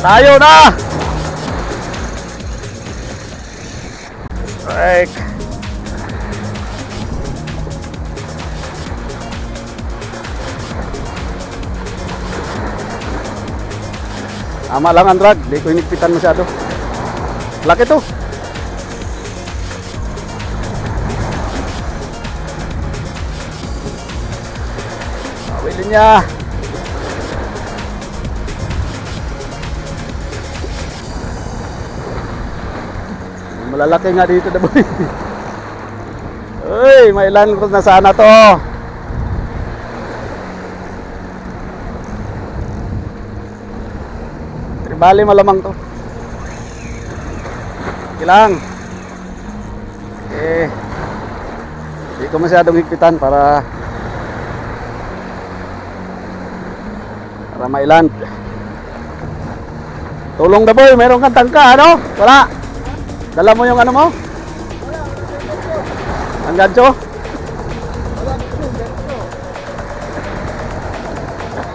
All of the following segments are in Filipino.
Tayo na! Right. Ama lang ang drag, di ko inigpitan masyado. Laki to. Awilin niya. Malalaki nga dito na boy. Uy, may ilan ko na sana to. Tribali malamang to. Kilang. Hindi ko masyadong higpitan para mailan. Tulong na boy, meron kang tangka, ano? Wala. Dala mo yung ano mo? Ang gancho?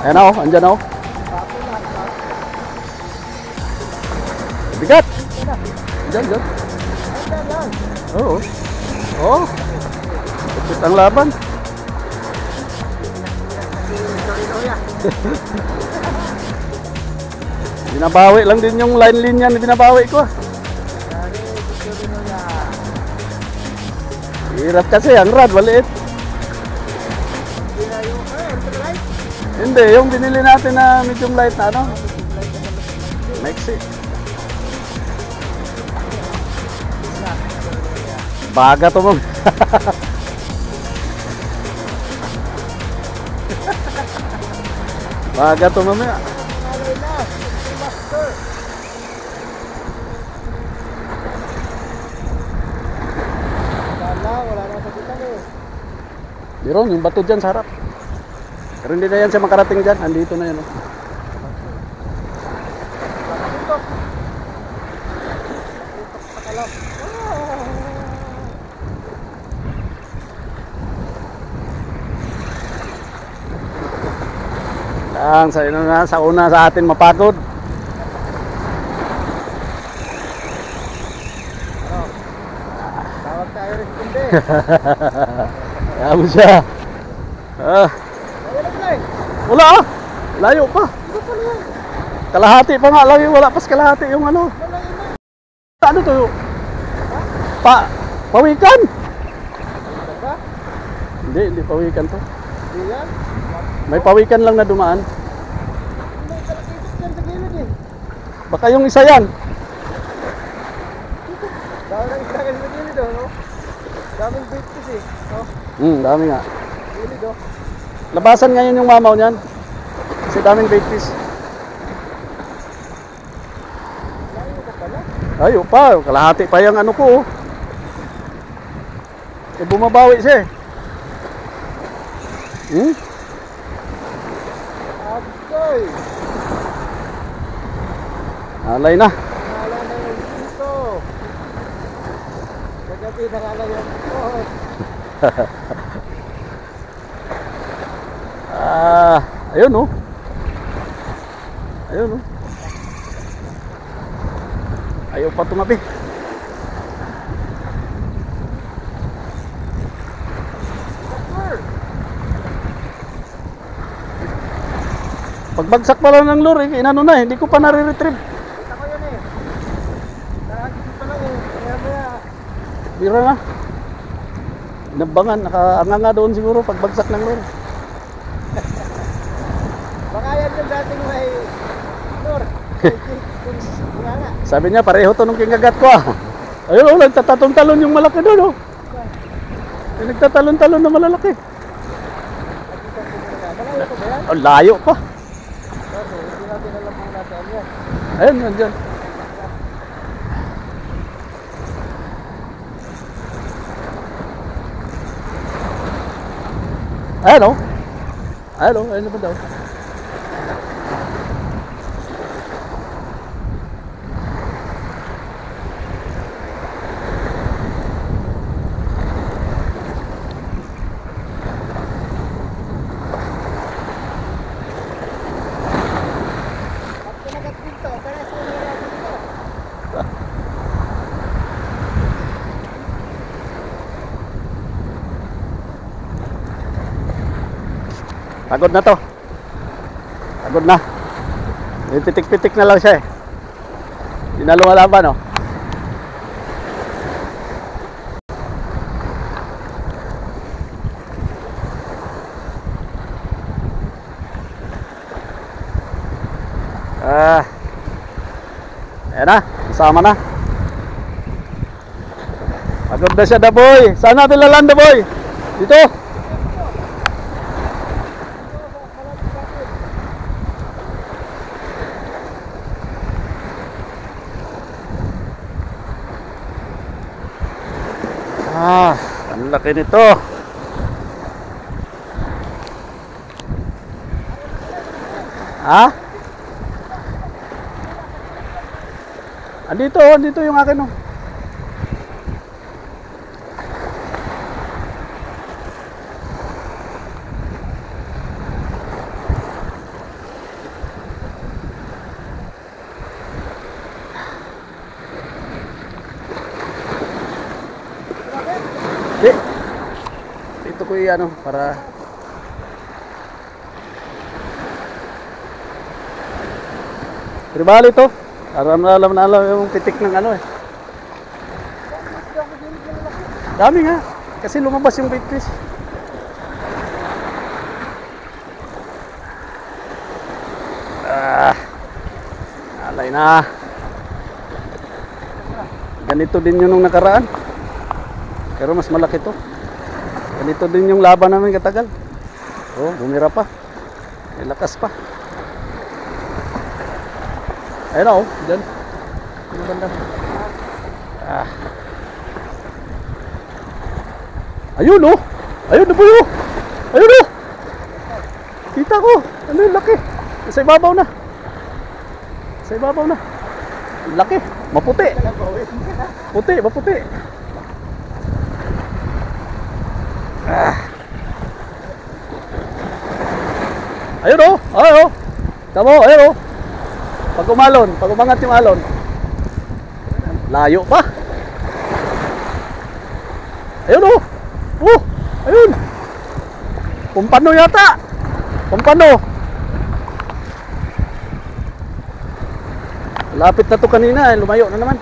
Ayan o, andyan o. Bigat! Andyan, dyan. Oo. Oo. Ipit ang laban. Binabawi lang din yung line linya na binabawi ko. Hirap kasi ang rad, maliit. Hindi, yung binili natin na medium light na ano. Mexi. Baga to mo. Baga to mamaya. Meron yung bato dyan sa harap. Pero hindi na yan siya makarating dyan. Andito na yan. Oh. Lang, sa una sa atin mapagod. Tawag tayo rin kundi. Kaya mo siya. Wala ah. Layo pa. Kalahati pa nga lang yung wala pas kalahati yung ano. Ano to? Pawikan? Hindi pawikan to. May pawikan lang na dumaan. Baka yung isa yan. Daming bigtis eh. Dami nga. Labasan ngayon yung mamaw niyan. Kasi daming bigtis. Ayo pa, kalahati pa yung ano ko. Bumabawi siya eh. Agoy! Alay na. Alay na yung dito. Kagabi nakalay yung pot. Ayun oh. Ayun oh. Ayaw pa tumabi. Pagbagsak pa lang ng lure, inano na, hindi ko pa nare-retrieve. Kita ko yan eh. Nakakita pa lang eh. Kaya Bira na. Nabangan, nakaanganga doon siguro pagbagsak ng lure. baka yan yung dating may lure. Sabi niya, pareho to nung kinagat ko ah. Ayun oh, nagtatatong-talon yung malaki doon oh. Yung nagtatalon-talon na malalaki. Oh, layo pa. Hindi natin alam kung natin yan. Ayun, nandyan. Ayun oh. Ayun oh, ayun naman daw. Pagod na to. Pagod na. May pitik-pitik na lang siya eh. Hindi na lumalaban oh. Ayan na, kasama na. Pagod na siya, Daboy. Saan natin lalan, Daboy? Dito. Ang laki nito. Andito yung akin oh. Dito ko ano para tribal ito. Alam na yung pitik ng ano eh. Dami nga. Kasi lumabas yung bait fish. Alay na. Ganito din yun nung nakaraan. Pero mas malaki to. Ganito din yung laban namin katagal. Oh, bumira pa. May lakas pa. Ayun na oh, dyan. Yung banda. Ayun oh. Ayun na po yun. Ayun oh. Kita ko. Ano yung laki. Sa ibabaw na. Sa ibabaw na. Laki. Maputi. Puti, maputi. Ayun oh. Ayun oh. Tamo, ayun oh. Pag umangat yung alon. Layo pa. Ayun oh. Ayun. Pumpano yata. Pumpano. Lapit na to kanina, lumayo na naman.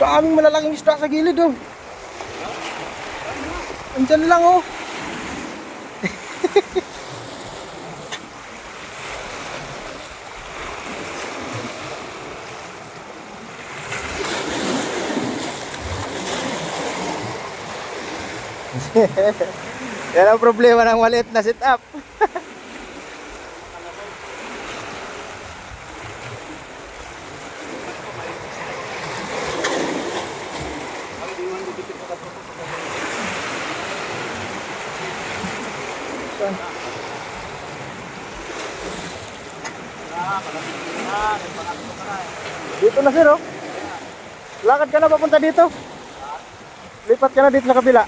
Daming malalaking isda sa gilid oh. Andyan lang oh. Yan ang problema ng maliit na setup. Dito na sir oh. Lakad ka na papunta dito. Lipat ka na dito sa kabila.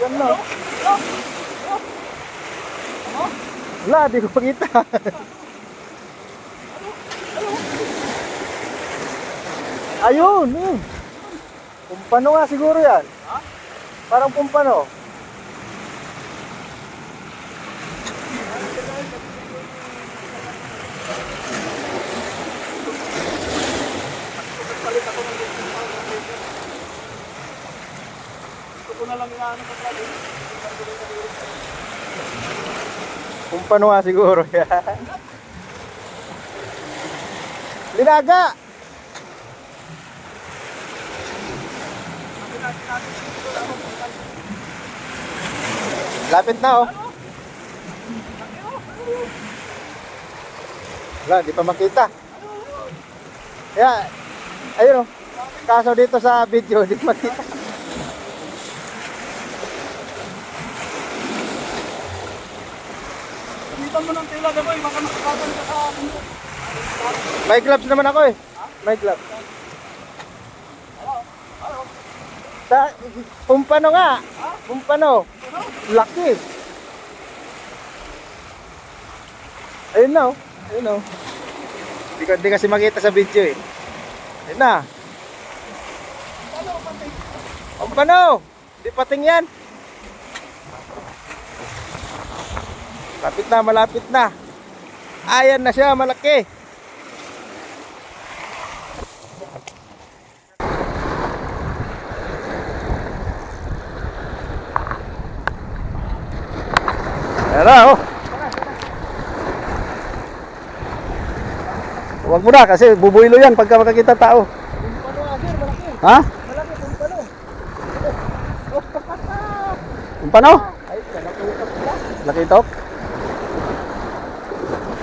Yan no. Wala, di ko pakita. Ayun eh. Pumpano nga siguro yan. Parang pumpano. Pumpano nga siguro yan. Linaga. Lapit na oh. Wala, di pa makita. Yeah. Ayun oh. Kaso dito sa video, di makita. Gamitan mo ng tila, Daboy. Baka makakatan ka sa akin. May gloves naman ako eh. May gloves. Sa pumpano nga. Pumpano. Laki. na oh. Ayun oh. Hindi kasi makita sa video eh. Ayun na. Pampano! Hindi pating yan. Malapit na. Ayan na siya, malaki. Ayan na, oh. Huwag mo na kasi bubuilo yan pagka makakita tao. Pampano agir, malaki. Ha? Malaki, pampano. Kung paano? Ay, nakuha pala. Laki ito.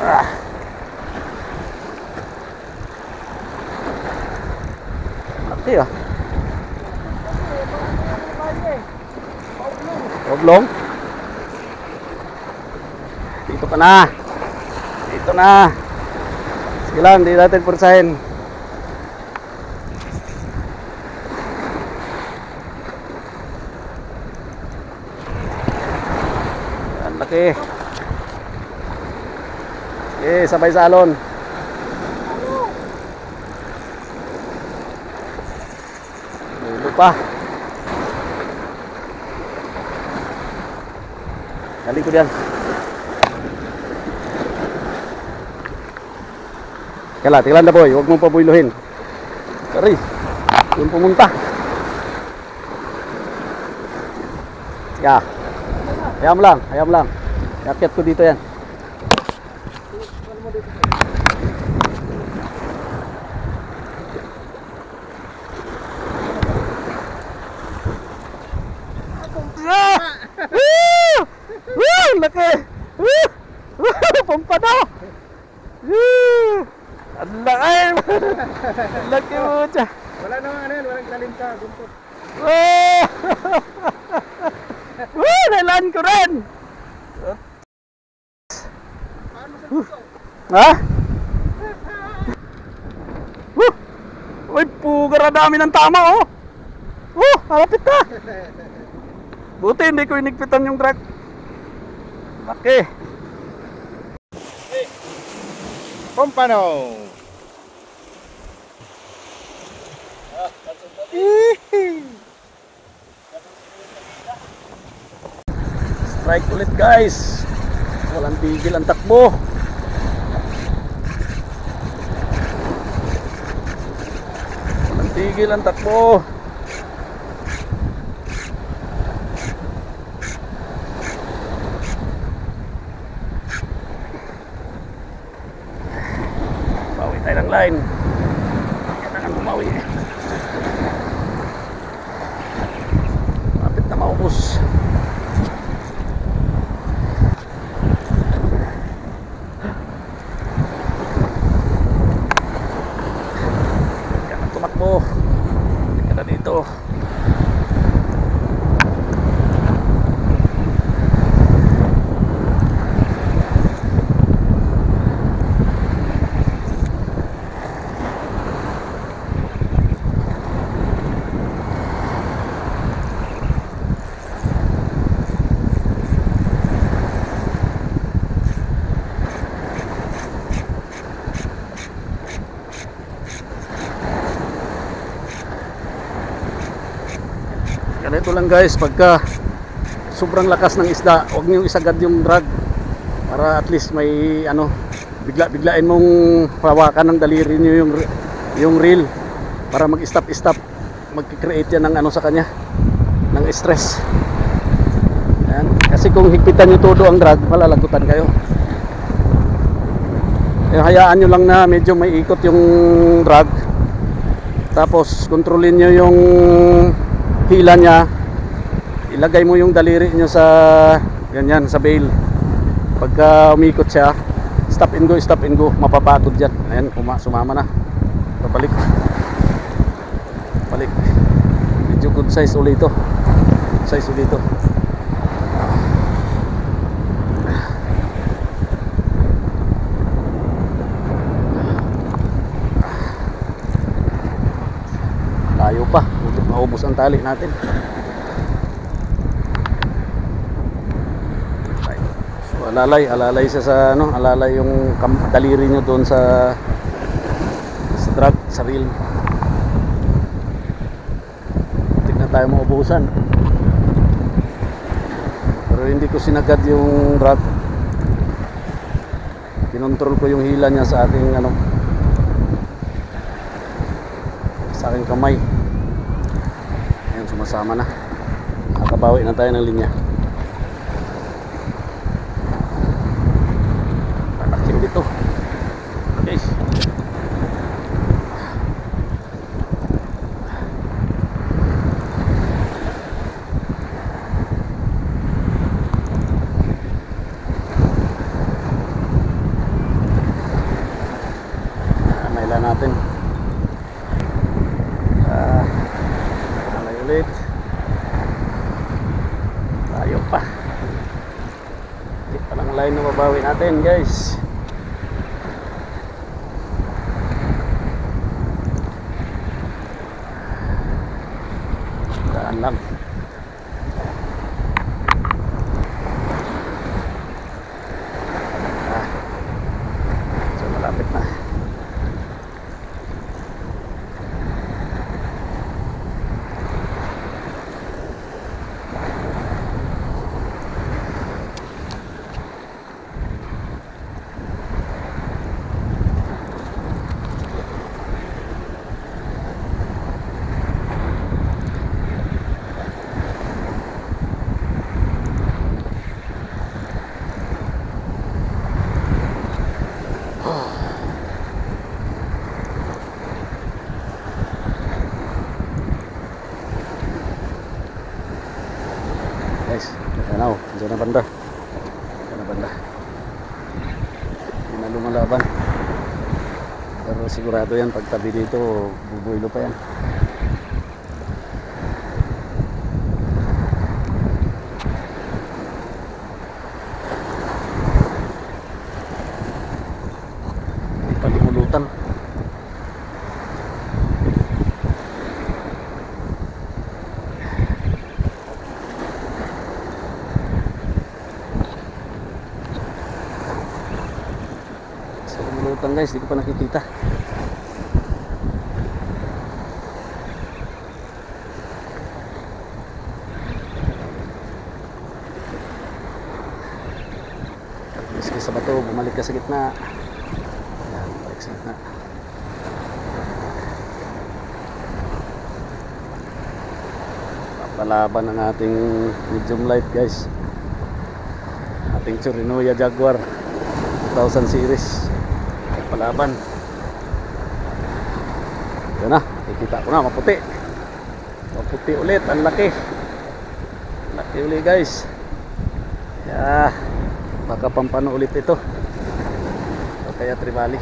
Ah. Laki ah. Oblong. Dito ka na. Dito na. Sige lang, hindi natin pursahin. Ang laki. Eh, sabay salon. Dulo pa. Galing ko diyan. Tingnan na boy, huwag mong pabuyluhin. Kari, yung pumunta. Ya. Hayam lang. Yakit ko dito yan. Laki! Pampano! Ang laki! Laki mo siya! Wala naman ano yan, walang talim ka, gumpot. Nailan ko rin! Paano sa gusto? Ha? Uy, pugar na dami ng tama oh! Halapit na! Buti hindi ko inigpitan yung truck. Laki! Pampano! Strike ulit guys. Walang tigil ang takbo. Walang tigil ang takbo. Bawi tayo ng line. Kailangan bumawi. Kapit na maubos. Balik ka na dito. Ganito lang guys, pagka sobrang lakas ng isda, huwag niyong isagad yung drag para at least may ano, biglain mong hawakan ng daliri niyo yung reel para mag-stop, mag-create yan ng ano sa kanya, ng stress. Ayan. Kasi kung higpitan niyo todo ang drag, malalagutan kayo. Hayaan nyo lang na medyo may ikot yung drag, tapos kontrolin nyo yung hila niya, ilagay mo yung daliri nyo sa ganyan, sa bail. Pagka umikot siya, stop and go, mapapagod dyan. Ayan, sumama na. Balik, medyo good size ulit ito. Layo pa, untuk maubos ang tali natin. alalay siya sa ano, alalay yung daliri nyo doon sa drug, sa reel. Tignan tayo maubusan. Pero hindi ko sinagad yung drug. Kinontrol ko yung hila niya sa aking ano, sa aking kamay. Ayan, sumasama na. Nakabawi na tayo ng linya. Palakin dito. Guys. Naila natin. Alay ulit. Tayo pa. Hindi pa lang line na mabawi natin, guys. Daan lang. So malapit na. Guys, ayan o, dyan na banda. Dyan na banda. Hindi na lumalaban. Pero sigurado yan, pag tabi dito, bubuilo pa yan. Hindi pa lumulutan. Guys, di ko pa nakikita. Miski sa bato, bumalik ka sa gitna. Ayan, balik sa gitna. Papalaban ang ating medium light, guys. Ating Chirinoya Jaguar 2000 series. Palaban. Yun na, kikita ko na, maputi. Maputi ulit, ang laki. Laki ulit, guys. Yeah, baka pampano ulit ito. O kaya tribali.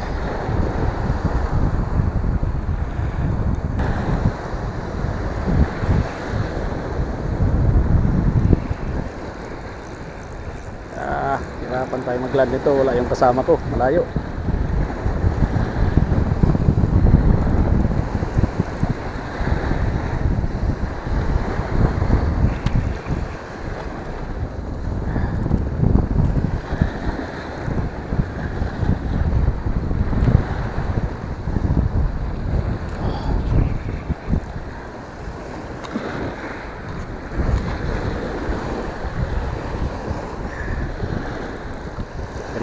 Hirapan tayo mag-land nito, wala yung kasama ko, malayo.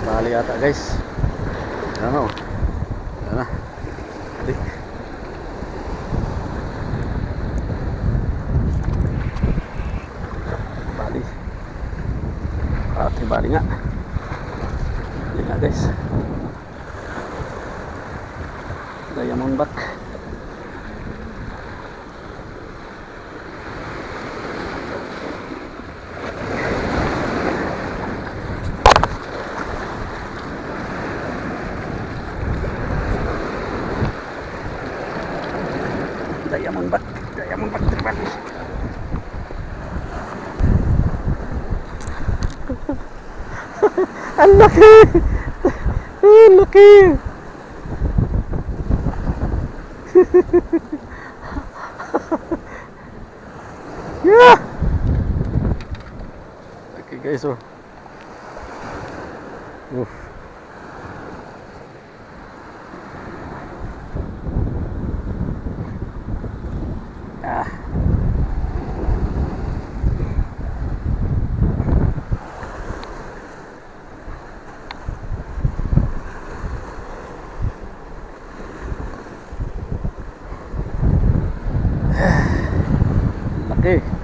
Bali yata, guys. Ano? Ano? Balik. Bali. Bali nga. Bali nga, guys. Diamondback. Diamondback tribali. Ang laki! Ang laki! Yeah! Okay, guys, oh. Uff. Ah. Laki.